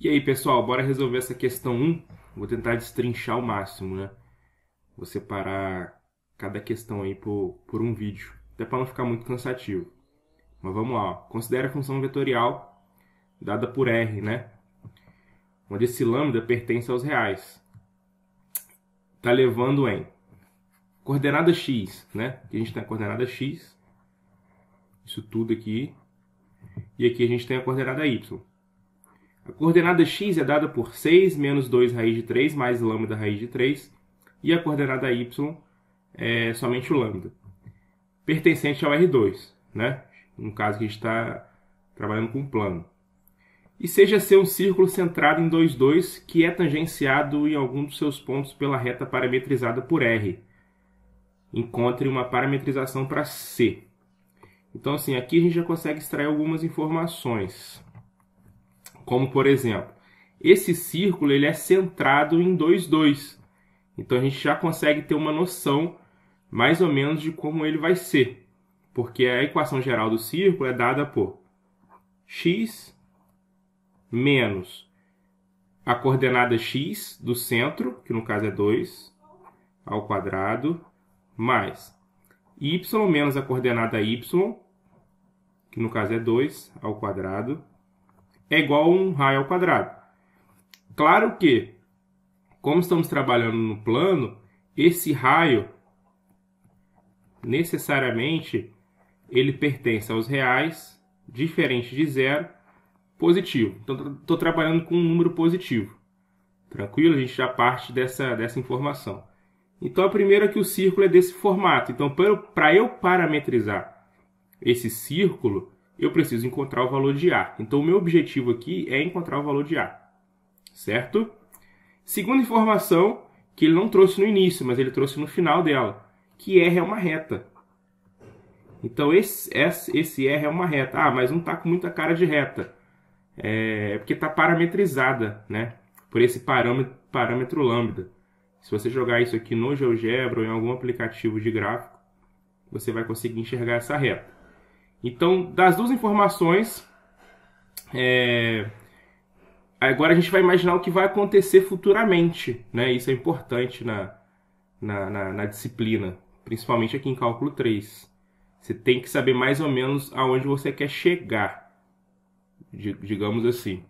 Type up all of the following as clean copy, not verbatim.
E aí, pessoal, bora resolver essa questão 1. Vou tentar destrinchar ao máximo, né? Vou separar cada questão aí por um vídeo, até para não ficar muito cansativo. Mas vamos lá, ó. Considere a função vetorial dada por R, né? Onde esse lambda pertence aos reais. Tá levando em coordenada x, né? Aqui a gente tem a coordenada x, isso tudo aqui. E aqui a gente tem a coordenada y. A coordenada x é dada por 6 menos 2 raiz de 3 mais lambda raiz de 3. E a coordenada y é somente o lambda. Pertencente ao R2, né? No caso que a gente está trabalhando com um plano. E seja C um círculo centrado em 2, 2, que é tangenciado em algum dos seus pontos pela reta parametrizada por R. Encontre uma parametrização para C. Então, assim, aqui a gente já consegue extrair algumas informações. Como, por exemplo, esse círculo ele é centrado em 2, 2. Então, a gente já consegue ter uma noção mais ou menos de como ele vai ser. Porque a equação geral do círculo é dada por x menos a coordenada x do centro, que no caso é 2, ao quadrado, mais y menos a coordenada y, que no caso é 2, ao quadrado, é igual a um raio ao quadrado. Claro que, como estamos trabalhando no plano, esse raio, necessariamente, ele pertence aos reais, diferente de zero, positivo. Então, estou trabalhando com um número positivo. Tranquilo? A gente já parte dessa informação. Então, a primeira é que o círculo é desse formato. Então, para eu parametrizar esse círculo, eu preciso encontrar o valor de A. Então, o meu objetivo aqui é encontrar o valor de A. Certo? Segunda informação, que ele não trouxe no início, mas ele trouxe no final dela, que R é uma reta. Então, esse R é uma reta. Ah, mas não está com muita cara de reta. É porque está parametrizada, né? Por esse parâmetro lambda. Se você jogar isso aqui no GeoGebra ou em algum aplicativo de gráfico, você vai conseguir enxergar essa reta. Então, das duas informações, agora a gente vai imaginar o que vai acontecer futuramente, né? Isso é importante na disciplina, principalmente aqui em cálculo 3. Você tem que saber mais ou menos aonde você quer chegar, digamos assim.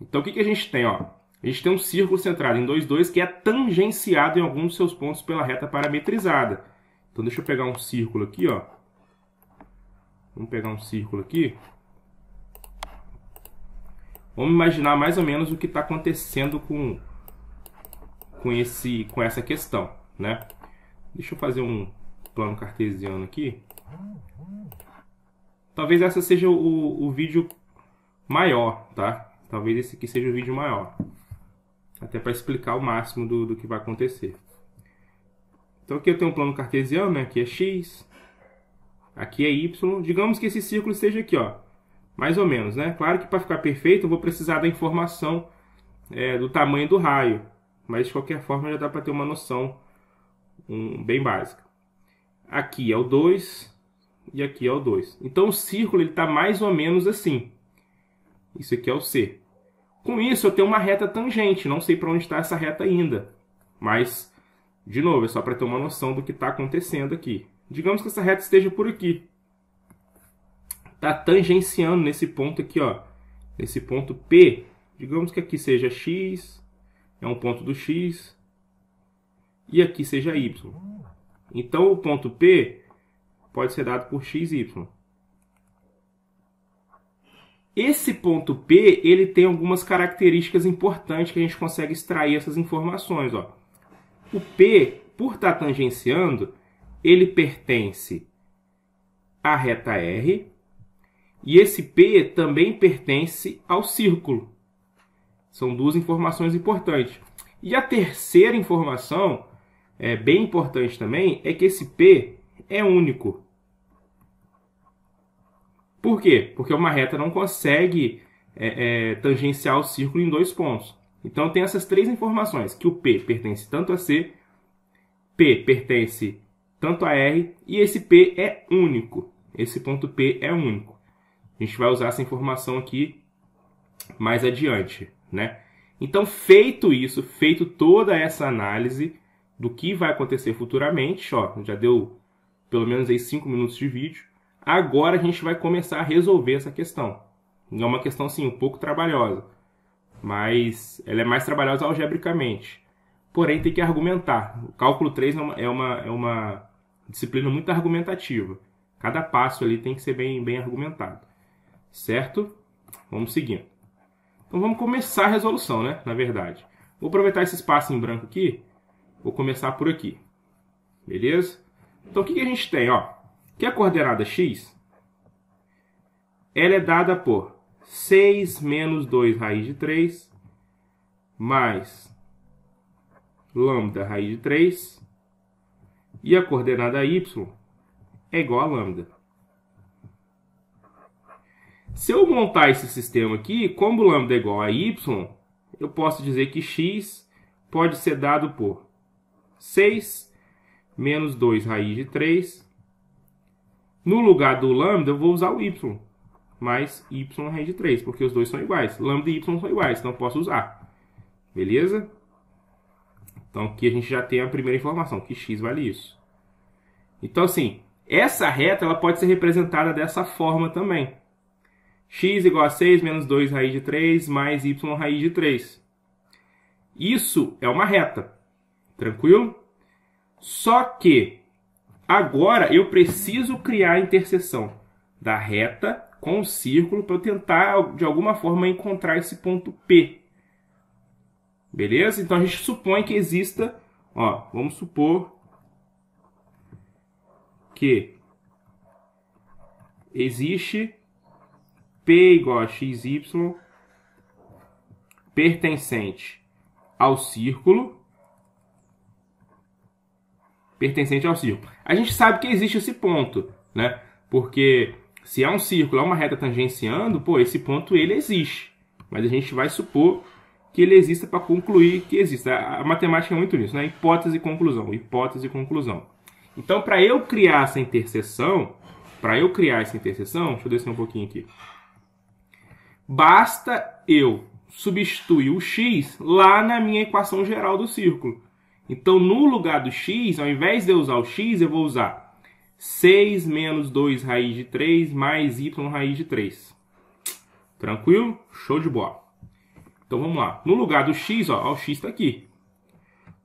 Então, o que a gente tem? Ó? A gente tem um círculo centrado em 2, 2 que é tangenciado em algum dos seus pontos pela reta parametrizada. Então, deixa eu pegar um círculo aqui, ó. Vamos pegar um círculo aqui. Vamos imaginar mais ou menos o que está acontecendo com essa questão, né? Deixa eu fazer um plano cartesiano aqui. Talvez esse seja o vídeo maior, tá? Talvez esse aqui seja o vídeo maior. Até para explicar o máximo do que vai acontecer. Então aqui eu tenho um plano cartesiano, né? Aqui é x, aqui é y. Digamos que esse círculo esteja aqui, ó. Mais ou menos, né? Claro que para ficar perfeito eu vou precisar da informação do tamanho do raio. Mas de qualquer forma já dá para ter uma noção bem básica. Aqui é o 2 e aqui é o 2. Então o círculo está mais ou menos assim. Isso aqui é o C. Com isso eu tenho uma reta tangente. Não sei para onde está essa reta ainda. Mas, de novo, é só para ter uma noção do que está acontecendo aqui. Digamos que essa reta esteja por aqui. Está tangenciando nesse ponto aqui, ó. Nesse ponto P. Digamos que aqui seja X. É um ponto do X. E aqui seja Y. Então o ponto P pode ser dado por x, y. Esse ponto P ele tem algumas características importantes que a gente consegue extrair essas informações. Ó. O P, por estar tangenciando, ele pertence à reta R. E esse P também pertence ao círculo. São duas informações importantes. E a terceira informação, bem importante também, é que esse P é único. Por quê? Porque uma reta não consegue tangenciar o círculo em dois pontos. Então tem essas três informações, que o P pertence tanto a C, P pertence tanto a R, e esse P é único. Esse ponto P é único. A gente vai usar essa informação aqui mais adiante, né? Então, feito isso, feito toda essa análise do que vai acontecer futuramente, ó, já deu pelo menos aí 5 minutos de vídeo, agora a gente vai começar a resolver essa questão. É uma questão, assim, um pouco trabalhosa, mas ela é mais trabalhosa algebricamente. Porém, tem que argumentar. O cálculo 3 é uma disciplina muito argumentativa. Cada passo ali tem que ser bem argumentado. Certo? Vamos seguindo. Então, vamos começar a resolução, né? Na verdade. Vou aproveitar esse espaço em branco aqui. Vou começar por aqui. Beleza? Então, o que a gente tem? Ó, que a coordenada x, ela é dada por 6 menos 2 raiz de 3 mais lambda raiz de 3, e a coordenada y é igual a lambda. Se eu montar esse sistema aqui, como lambda é igual a y, eu posso dizer que x pode ser dado por 6 menos 2 raiz de 3. No lugar do lambda, eu vou usar o y, mais y raiz de 3, porque os dois são iguais. Lambda e y são iguais, então eu posso usar. Beleza? Então aqui a gente já tem a primeira informação, que x vale isso. Então assim, essa reta ela pode ser representada dessa forma também. X igual a 6 menos 2 raiz de 3 mais y raiz de 3. Isso é uma reta. Tranquilo? Só que agora eu preciso criar a interseção da reta com o círculo para eu tentar de alguma forma encontrar esse ponto P. Beleza? Então a gente supõe que exista, ó, vamos supor que existe P igual a xy pertencente ao círculo. A gente sabe que existe esse ponto, né? Porque se é um círculo, é uma reta tangenciando, pô, esse ponto ele existe. Mas a gente vai supor que ele exista para concluir que existe. A matemática é muito nisso, né? Hipótese e conclusão, hipótese e conclusão. Então, para eu criar essa interseção, deixa eu descer um pouquinho aqui. Basta eu substituir o x lá na minha equação geral do círculo. Então, no lugar do x, ao invés de eu usar o x, eu vou usar 6 menos 2 raiz de 3 mais y raiz de 3. Tranquilo? Show de bola. Então, vamos lá. No lugar do x, ó, o x está aqui.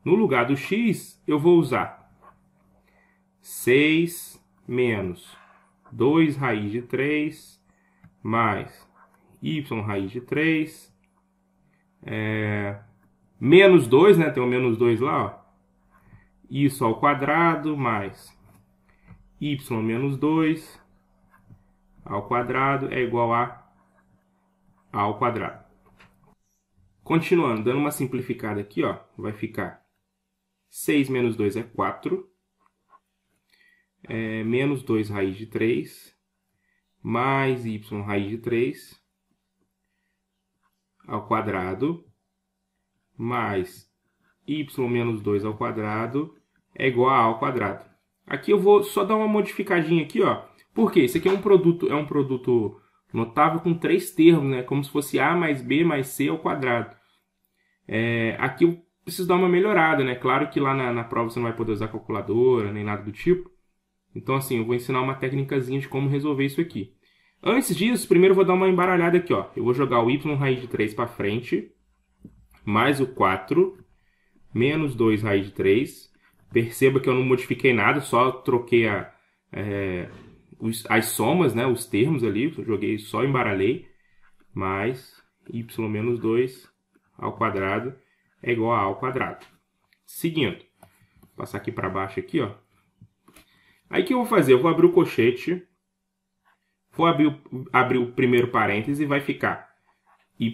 No lugar do x, eu vou usar 6 menos 2 raiz de 3 mais y raiz de 3. Menos 2, né? Tem o menos 2 lá, ó. Isso ao quadrado mais y menos 2 ao quadrado é igual a ao quadrado. Continuando, dando uma simplificada aqui, ó, vai ficar 6 menos 2 é 4. Menos 2 raiz de 3 mais y raiz de 3 ao quadrado mais y menos 2 ao quadrado é igual a ao quadrado. Aqui eu vou só dar uma modificadinha aqui, ó. Por quê? Isso aqui é um produto notável com 3 termos, né? Como se fosse a mais b mais c ao quadrado. Aqui eu preciso dar uma melhorada, né? Claro que lá na prova você não vai poder usar calculadora, nem nada do tipo. Então, assim, eu vou ensinar uma técnicazinha de como resolver isso aqui. Antes disso, primeiro eu vou dar uma embaralhada aqui, ó. Eu vou jogar o y raiz de 3 para frente, mais o 4, menos 2 raiz de 3. Perceba que eu não modifiquei nada, só troquei as somas, né, os termos ali, eu joguei, só embaralhei, mais y menos 2 ao quadrado é igual a ao quadrado. Seguindo, vou passar aqui para baixo aqui, ó. Aí o que eu vou fazer? Eu vou abrir o colchete, vou abrir o primeiro parêntese e vai ficar y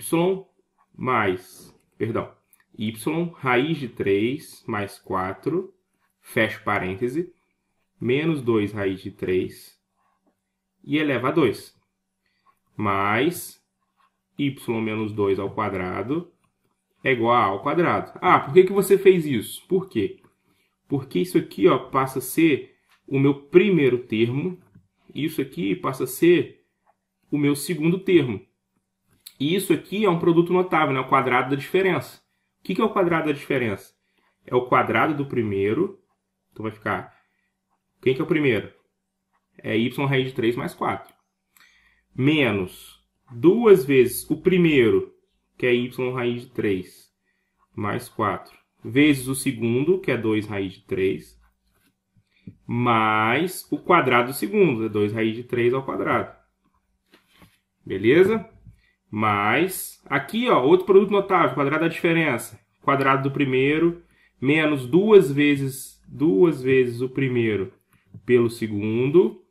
raiz de 3 mais 4, fecho parêntese, menos 2 raiz de 3 e eleva a 2, mais y menos 2 ao quadrado é igual a ao quadrado. Ah, por que você fez isso? Por quê? Porque isso aqui, ó, passa a ser o meu primeiro termo, e isso aqui passa a ser o meu segundo termo. E isso aqui é um produto notável, né? O quadrado da diferença. O que é o quadrado da diferença? É o quadrado do primeiro. Então vai ficar... Quem que é o primeiro? É y raiz de 3 mais 4. Menos 2 vezes o primeiro, que é y raiz de 3 mais 4. Vezes o segundo, que é 2 raiz de 3. Mais o quadrado do segundo, é 2 raiz de 3 ao quadrado. Beleza? Mais, aqui, ó, outro produto notável, quadrado da diferença. Quadrado do primeiro, menos 2 vezes o primeiro pelo segundo,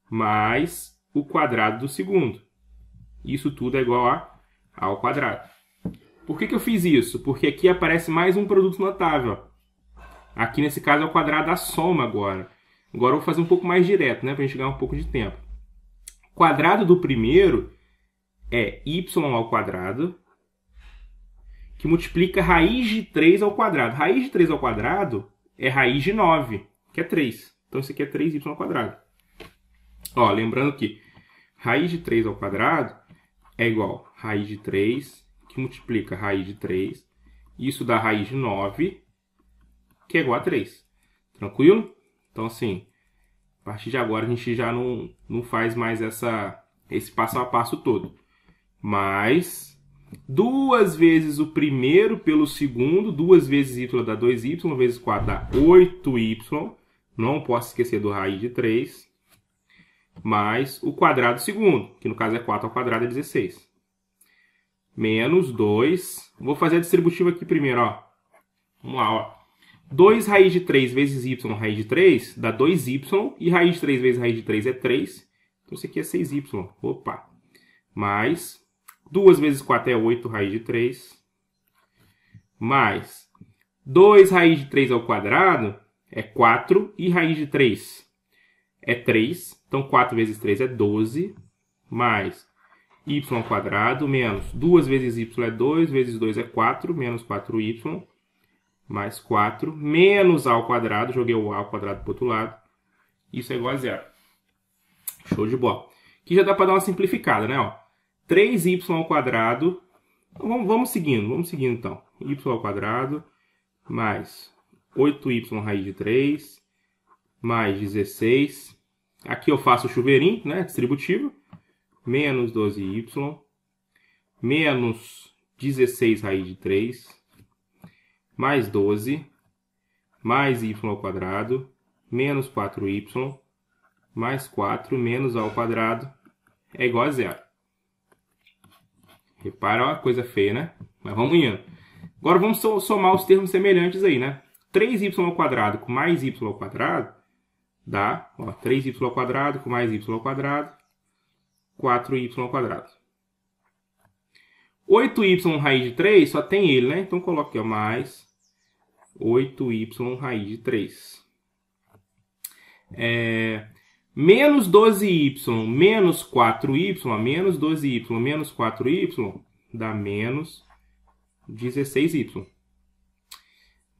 mais o quadrado do segundo. Isso tudo é igual ao quadrado. Por que eu fiz isso? Porque aqui aparece mais um produto notável. Aqui, nesse caso, é o quadrado da soma agora. Agora eu vou fazer um pouco mais direto, né, para a gente ganhar um pouco de tempo. Quadrado do primeiro é y ao quadrado, que multiplica raiz de 3 ao quadrado. Raiz de 3 ao quadrado é raiz de 9, que é 3. Então, isso aqui é 3y ao quadrado. Ó, lembrando que raiz de 3 ao quadrado é igual a raiz de 3, que multiplica raiz de 3. Isso dá raiz de 9, que é igual a 3. Tranquilo? Então, assim, a partir de agora a gente já não faz mais esse passo a passo todo. Mas 2 vezes o primeiro pelo segundo, 2 vezes y dá 2y, vezes 4 dá 8y. Não posso esquecer do raiz de 3. Mais o quadrado do segundo, que no caso é 4 ao quadrado, é 16. Menos 2. Vou fazer a distributiva aqui primeiro, ó. Vamos lá, ó. 2 raiz de 3 vezes y raiz de 3 dá 2y. E raiz de 3 vezes raiz de 3 é 3. Então isso aqui é 6y. Opa. Mais 2 vezes 4 é 8 raiz de 3. Mais 2 raiz de 3 ao quadrado é 4. E raiz de 3 é 3. Então 4 vezes 3 é 12. Mais y ao quadrado menos 2 vezes y é 2. Vezes 2 é 4. Menos 4y. Mais 4. Menos a ao quadrado. Joguei o a ao quadrado para o outro lado. Isso é igual a 0. Show de bola. Aqui já dá para dar uma simplificada, né? Ó. 3y ao quadrado. Vamos seguindo então. Y ao quadrado mais 8y raiz de 3 mais 16. Aqui eu faço o chuveirinho, né? Distributivo. Menos 12y menos 16 raiz de 3 mais 12 mais y ao quadrado menos 4y mais 4 menos a ao quadrado é igual a 0. Repara a coisa feia, né? Mas vamos indo. Agora vamos somar os termos semelhantes aí, né? 3y ao quadrado com mais y ao quadrado dá, ó, 3y ao quadrado com mais y ao quadrado, 4y ao quadrado. 8y raiz de 3 só tem ele, né? Então coloca aqui, ó, mais 8y raiz de 3. Menos 12y menos 4y, menos 12y menos 4y, dá menos 16y.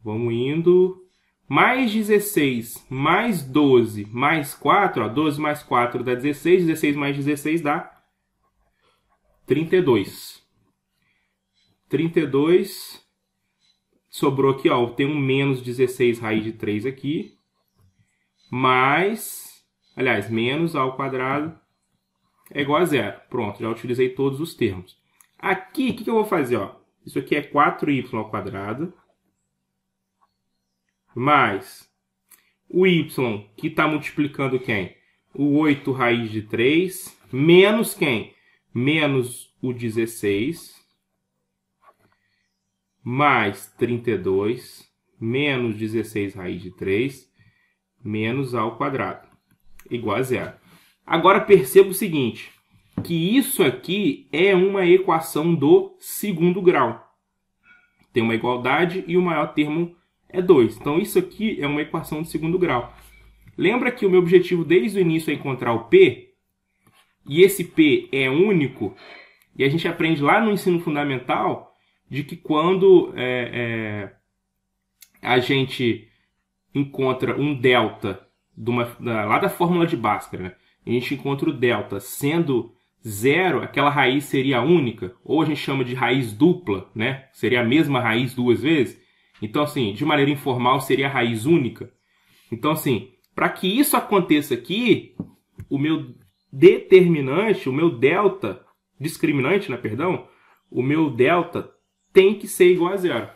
Vamos indo. Mais 16 mais 12 mais 4, ó, 12 mais 4 dá 16, 16 mais 16 dá 32. 32, sobrou aqui, ó, tem um menos 16 raiz de 3 aqui, mais, aliás, menos a ao quadrado é igual a 0. Pronto, já utilizei todos os termos. Aqui, o que eu vou fazer? Ó? Isso aqui é 4y ao quadrado, mais o y, que está multiplicando quem? O 8 raiz de 3, menos quem? Menos o 16, mais 32, menos 16 raiz de 3, menos a ao quadrado, igual a 0. Agora perceba o seguinte, que isso aqui é uma equação do segundo grau. Tem uma igualdade e o maior termo é 2. Então, isso aqui é uma equação de segundo grau. Lembra que o meu objetivo desde o início é encontrar o P? E esse P é único. E a gente aprende lá no ensino fundamental de que quando a gente encontra um delta lá da fórmula de Bhaskara, né? A gente encontra o delta sendo zero, aquela raiz seria única, ou a gente chama de raiz dupla, né? Seria a mesma raiz duas vezes. Então, assim, de maneira informal, seria a raiz única. Então, assim, para que isso aconteça aqui, o meu determinante, o meu delta, discriminante, né, perdão, o meu delta tem que ser igual a zero.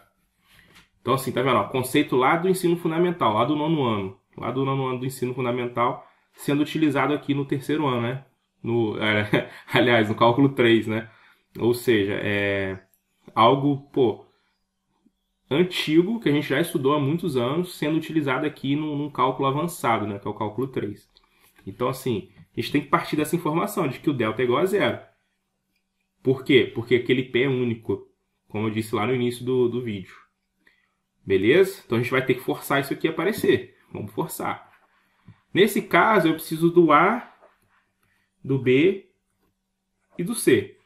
Então, assim, tá vendo? Ó, conceito lá do ensino fundamental, lá do nono ano. Lá do nono ano do ensino fundamental, sendo utilizado aqui no terceiro ano, né? Aliás, no cálculo 3, né? Ou seja, é algo, antigo, que a gente já estudou há muitos anos, sendo utilizado aqui num cálculo avançado, né? Que é o cálculo 3. Então, assim, a gente tem que partir dessa informação de que o delta é igual a zero. Por quê? Porque aquele P é único, como eu disse lá no início do vídeo. Beleza? Então a gente vai ter que forçar isso aqui a aparecer. Vamos forçar. Nesse caso, eu preciso do A, do B e do C.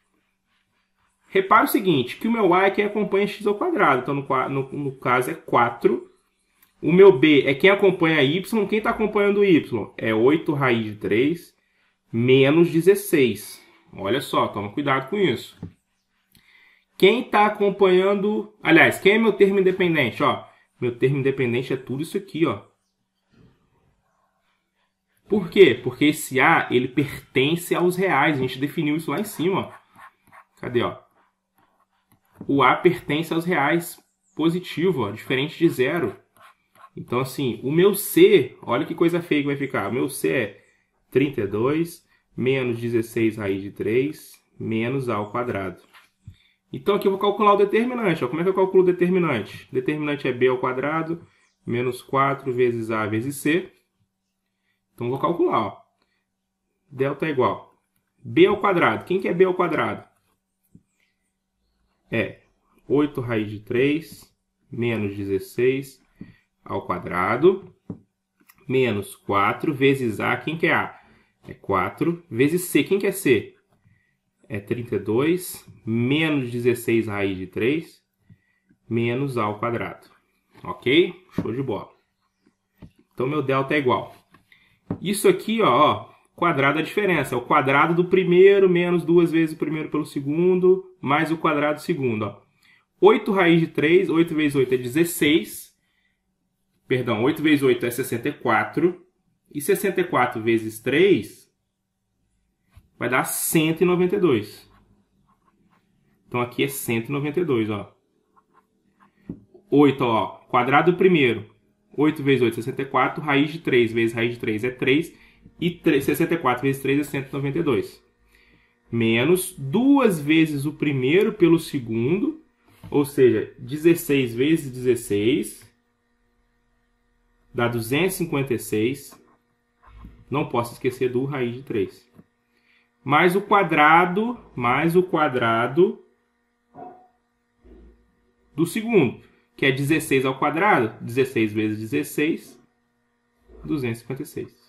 Repare o seguinte, que o meu A é quem acompanha x ao quadrado. Então, no caso, é 4. O meu B é quem acompanha y. Quem está acompanhando y? É 8 raiz de 3 menos 16. Olha só, toma cuidado com isso. Quem está acompanhando... Aliás, quem é meu termo independente? Ó, meu termo independente é tudo isso aqui, ó. Por quê? Porque esse A, ele pertence aos reais. A gente definiu isso lá em cima, ó. Cadê, ó? O A pertence aos reais positivo, ó, diferente de zero. Então, assim, o meu C, olha que coisa feia que vai ficar. O meu C é 32 menos 16 raiz de 3 menos A ao quadrado. Então, aqui eu vou calcular o determinante. Ó. Como é que eu calculo o determinante? O determinante é B ao quadrado menos 4 vezes A vezes C. Então, eu vou calcular. Ó. Delta é igual. B ao quadrado. Quem que é B ao quadrado? É 8 raiz de 3 menos 16 ao quadrado menos 4 vezes A. Quem que é A? É 4 vezes C. Quem que é C? É 32 menos 16 raiz de 3 menos A ao quadrado. Ok? Show de bola. Então, meu delta é igual. Isso aqui, ó, quadrado é a diferença. É o quadrado do primeiro menos 2 vezes o primeiro pelo segundo, mais o quadrado do segundo. Ó. 8 raiz de 3, 8 vezes 8 é 16. Perdão, 8 vezes 8 é 64. E 64 vezes 3 vai dar 192. Então, aqui é 192, ó. 8, ó, quadrado do primeiro. 8 vezes 8 é 64. Raiz de 3 vezes raiz de 3 é 3. E 64 vezes 3 é 192. Menos 2 vezes o primeiro pelo segundo. Ou seja, 16 vezes 16 dá 256. Não posso esquecer do raiz de 3. Mais o quadrado do segundo, que é 16 ao quadrado. 16 vezes 16, 256.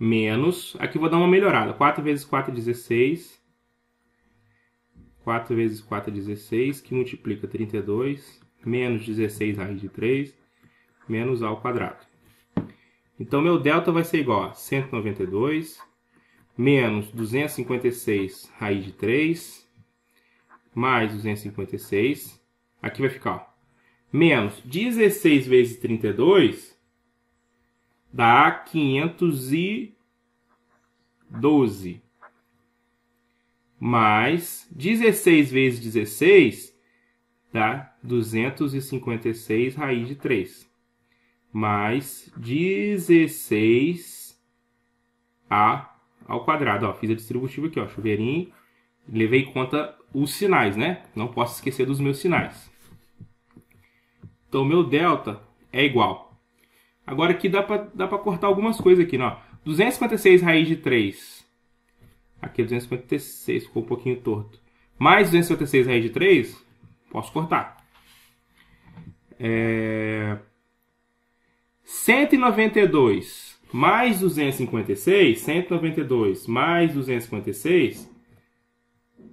Menos, aqui vou dar uma melhorada. 4 vezes 4 é 16. 4 vezes 4 é 16, que multiplica 32. Menos 16 raiz de 3, menos A ao quadrado. Então, meu delta vai ser igual a 192 menos 256 raiz de 3 mais 256. Aqui vai ficar, ó, menos 16 vezes 32 dá 512. Mais 16 vezes 16 dá 256 raiz de 3. Mais 16A ao quadrado. Ó, fiz a distributiva aqui, ó, chuveirinho. Levei em conta os sinais, né? Não posso esquecer dos meus sinais. Então, o meu delta é igual. Agora aqui dá para cortar algumas coisas aqui, ó. 256 raiz de 3. Aqui é 256, ficou um pouquinho torto. Mais 256 raiz de 3, posso cortar. 192 mais 256, 192 mais 256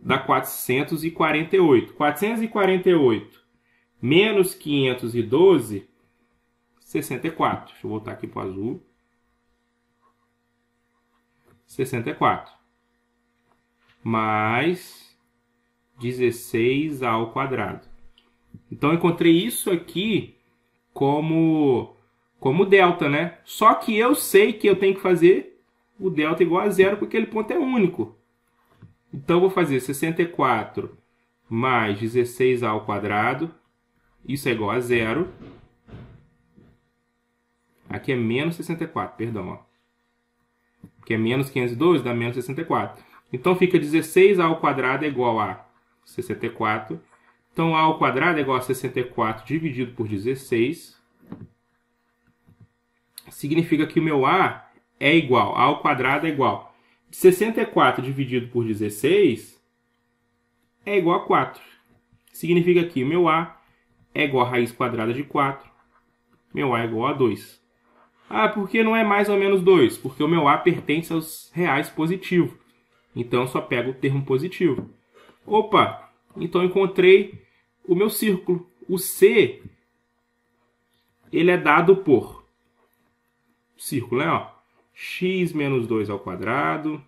dá 448. 448 menos 512, 64. Deixa eu voltar aqui para o azul. 64. Mais 16 ao quadrado. Então, eu encontrei isso aqui como delta, né? Só que eu sei que eu tenho que fazer o delta igual a zero, porque aquele ponto é único. Então, eu vou fazer 64 mais 16 ao quadrado. Isso é igual a zero. Aqui é menos 64, perdão. Ó. Aqui é menos 512, dá menos 64. Então, fica 16 ao quadrado é igual a 64. Então, a ao quadrado é igual a 64 dividido por 16. Significa que o meu a é igual, a ao quadrado é igual. 64 dividido por 16 é igual a 4. Significa que o meu a é igual a raiz quadrada de 4. Meu a é igual a 2. Ah, por que não é mais ou menos 2? Porque o meu a pertence aos reais positivos. Então, eu só pego o termo positivo. Opa! Então, eu encontrei o meu círculo. O C, ele é dado por círculo, né? Ó, x menos 2 ao quadrado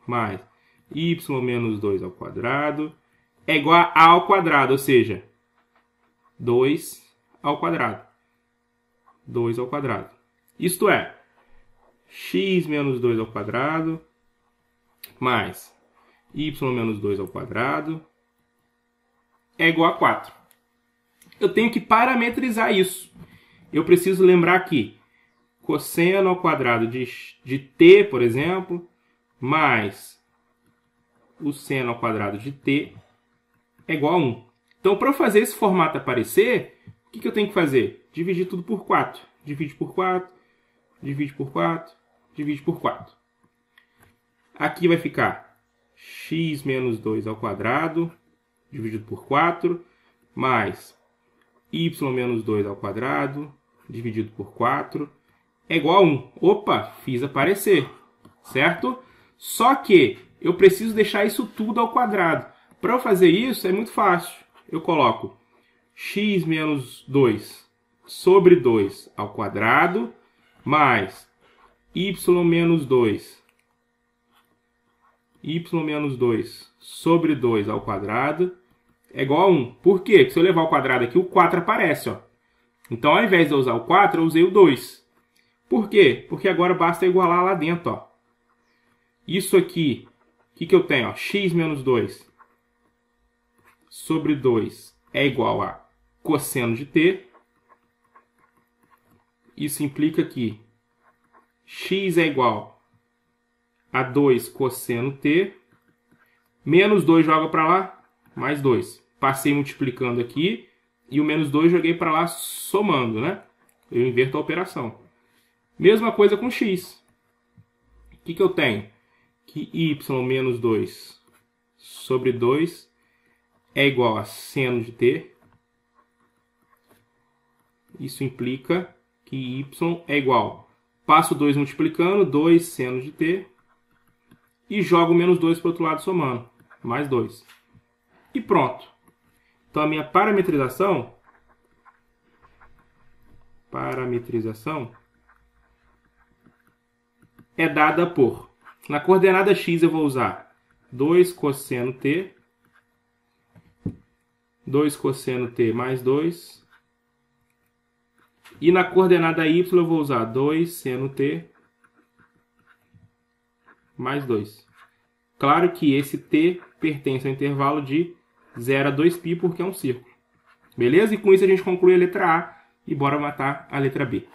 mais y menos 2 ao quadrado é igual a ao quadrado, ou seja, 2 ao quadrado. 2 ao quadrado. Isto é, x menos 2 ao quadrado mais y menos 2 ao quadrado é igual a 4. Eu tenho que parametrizar isso. Eu preciso lembrar que cosseno ao quadrado de t, por exemplo, mais o seno ao quadrado de t é igual a 1. Então, para eu fazer esse formato aparecer, o que eu tenho que fazer? Dividir tudo por 4. Divide por 4, divide por 4, divide por 4. Aqui vai ficar x menos 2 ao quadrado, dividido por 4, mais y menos 2 ao quadrado, dividido por 4, é igual a 1. Opa, fiz aparecer, certo? Só que eu preciso deixar isso tudo ao quadrado. Para eu fazer isso, é muito fácil. Eu coloco x menos 2 sobre 2 ao quadrado, mais y menos 2 sobre 2 ao quadrado é igual a 1. Por quê? Porque se eu levar ao quadrado aqui, o 4 aparece. Ó. Então, ao invés de eu usar o 4, eu usei o 2. Por quê? Porque agora basta igualar lá dentro. Ó. Isso aqui, o que eu tenho? Ó? X menos 2 sobre 2 é igual a cosseno de t. Isso implica que x é igual a 2 cosseno t. Menos 2 joga para lá, mais 2. Passei multiplicando aqui e o menos 2 joguei para lá somando, né? Eu inverto a operação. Mesma coisa com x. O que eu tenho? Que y menos 2 sobre 2 é igual a seno de t. Isso implica que y é igual. Passo 2 multiplicando, 2 seno de t. E jogo menos 2 para o outro lado somando. Mais 2. E pronto. Então a minha parametrização é dada por, na coordenada x eu vou usar 2 cosseno t, 2 cosseno t mais 2, e na coordenada y eu vou usar 2 seno t mais 2. Claro que esse t pertence ao intervalo de 0 a 2π, porque é um círculo. Beleza? E com isso a gente conclui a letra A e bora matar a letra B.